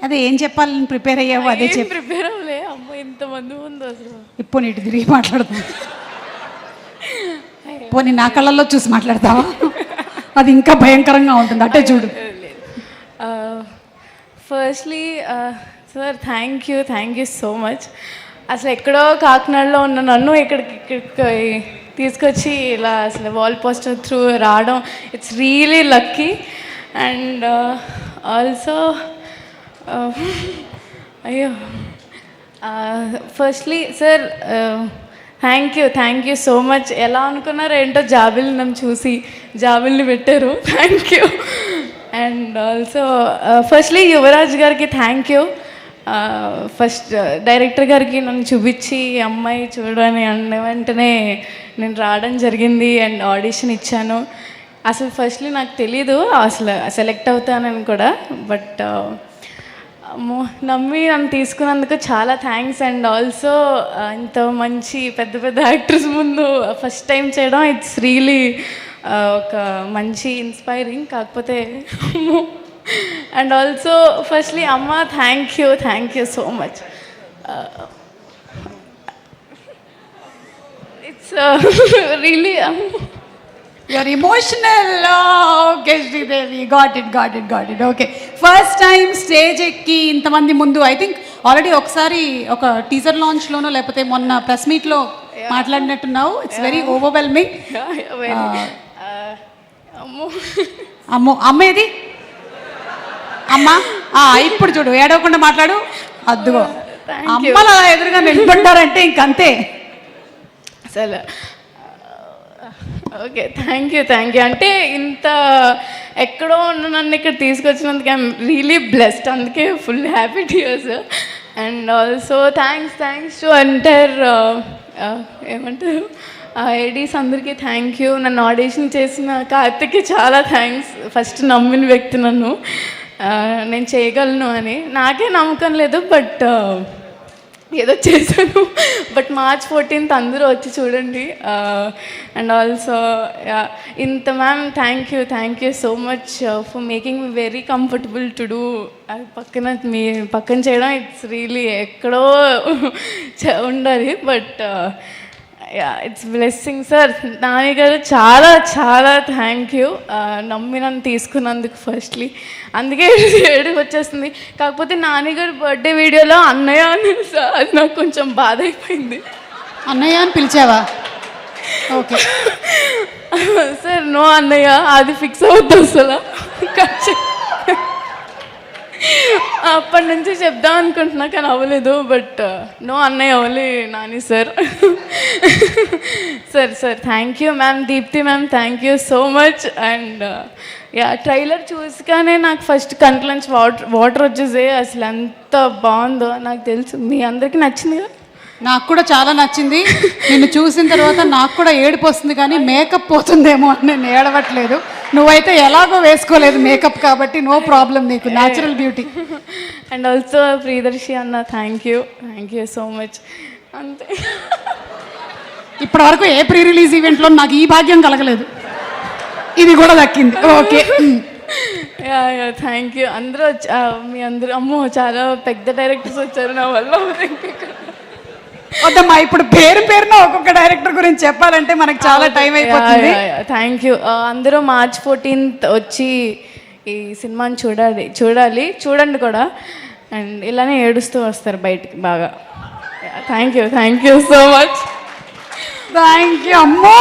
అదే ఏం చెప్పాలని ప్రిపేర్ అయ్యావు అదే చెప్పు. ప్రిపేర్ అవ్వలే అమ్మ ఇంతమంది ముందు అసలు. ఇప్పుడు నీటి తిరిగి మాట్లాడుతుంది. పోనీ నా కళ్ళల్లో చూసి మాట్లాడతావా? అది ఇంకా భయంకరంగా ఉంటుంది, అంటే చూడు. Firstly sir thank you so much. అసలు ఎక్కడో కాకినాడలో ఉన్న నన్ను ఇక్కడికి తీసుకొచ్చి ఇలా అసలు వాల్ పోస్టర్ త్రూ రావడం, it's really lucky. And also అయ్యో firstly sir thank you so much. ఎలా అనుకున్నారో ఏంటో జాబిల్ని నన్ను చూసి జాబిల్ని పెట్టారు, thank you. And also firstly Yuvaraj గారికి థ్యాంక్ యూ. ఫస్ట్ డైరెక్టర్ గారికి నన్ను చూపించి అమ్మాయి చూడని అన్న వెంటనే నేను రావడం జరిగింది అండ్ ఆడిషన్ ఇచ్చాను. అసలు ఫస్ట్లీ నాకు తెలీదు అసలు సెలెక్ట్ అవుతానని కూడా, బట్ నమ్మి నన్ను తీసుకున్నందుకు చాలా థ్యాంక్స్. అండ్ ఆల్సో ఇంత మంచి పెద్ద పెద్ద యాక్టర్స్ ముందు ఫస్ట్ టైం చేయడం, ఇట్స్ రియలీ ఒక మంచి ఇన్స్పైరింగ్. కాకపోతే అండ్ ఆల్సో ఫస్ట్లీ అమ్మ thank you so much. It's really you're emotional. Okay Sridevi, got it. Okay, first time stage ఎక్కి ఇంతమంది ముందు ఐ థింక్ ఆల్రెడీ ఒకసారి ఒక టీజర్ లాంచ్లోనో లేకపోతే మొన్న ప్రెస్ మీట్లో మాట్లాడినట్టున్నావు. It's very overwhelming. అమ్మ ఏది అమ్మ? ఇప్పుడు చూడు, ఏడవకుండా మాట్లాడు. అద్దుగో అమ్మలా ఎదురుగా నిలబడ్డారంటే ఇంకంతే అసలు. Okay thank you. అంటే ఇంత ఎక్కడో ఉన్న నన్ను ఇక్కడ తీసుకొచ్చినందుకు ఐఎమ్ రియలీ బ్లెస్డ్, అందుకే full happy to hear sir. And also thanks to entire ఏమంటారు ఏడీస్ అందరికీ థ్యాంక్ యూ. నన్ను ఆడిషన్ చేసిన కార్తిక్కి చాలా థ్యాంక్స్. ఫస్ట్ నమ్మిన వ్యక్తి నన్ను నేను చేయగలను అని. నాకే నమ్మకం లేదు, బట్ ఏదో చేశాను. బట్ March 14th అందరూ వచ్చి చూడండి. అండ్ ఆల్సో ఇంత ma'am thank you so much for making me very comfortable to do. అది మీ పక్కన చేయడం ఇట్స్ రియలీ ఎక్కడో ఉండాలి, but it's blessing sir. Nani గారు చాలా థ్యాంక్ యూ. నమ్మి నన్ను తీసుకున్నందుకు ఫస్ట్లీ. అందుకే ఏడుపు వచ్చేస్తుంది. కాకపోతే నాని గారు బర్త్డే వీడియోలో అన్నయ్య అని సార్, అది నాకు కొంచెం బాధ అయిపోయింది. అన్నయ్య అని పిలిచావా? ఓకే సార్, నో అన్నయ్య, అది ఫిక్స్ అవుతుంది అసలు. అప్పటి నుంచి చెప్దాం అనుకుంటున్నా కానీ అవ్వలేదు, బట్ నో అన్నయ్య only Nani sir. Sir thank you ma'am. Deepti ma'am thank you so much. And trailer చూసిగానే నాకు ఫస్ట్ కంట్లోంచి వాటర్ వచ్చేసే. అసలు ఎంత బాగుందో నాకు తెలుసు. మీ అందరికీ నచ్చిందిగా? నాకు కూడా చాలా నచ్చింది. నిన్ను చూసిన తర్వాత నాకు కూడా ఏడుపు వస్తుంది, కానీ మేకప్ పోతుందేమో అని నేను ఏడవట్లేదు. నువ్వైతే ఎలాగో వేసుకోలేదు మేకప్, కాబట్టి నో ప్రాబ్లం, నీకు natural beauty. And also Priyadarshi అన్న థ్యాంక్ యూ సో మచ్. అంతే. ఇప్పటి వరకు ఏ ప్రీ రిలీజ్ ఈవెంట్లో నాకు ఈ భాగ్యం కలగలేదు, ఇది కూడా దక్కింది. Okay thank you. అందరూ మీ అందరూ అమ్మో చాలా పెద్ద డైరెక్టర్స్ వచ్చారు నా వల్ల. వద్దమ్మా, ఇప్పుడు పేరున ఒక్కొక్క డైరెక్టర్ గురించి చెప్పాలంటే మనకి చాలా టైం అయిపోతుంది. Thank you. అందరూ March 14th వచ్చి ఈ సినిమాని చూడండి కూడా. అండ్ ఇలానే ఏడుస్తూ వస్తారు బయటికి బాగా. Thank you so much. Thank you. అమ్మో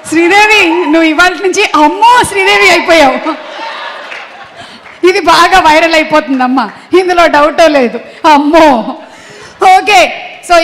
శ్రీదేవి, నువ్వు ఇవాళ నుంచి అమ్మో శ్రీదేవి అయిపోయావు. ఇది బాగా వైరల్ అయిపోతుందమ్మా, ఇందులో డౌటో లేదు. అమ్మో. ఓకే.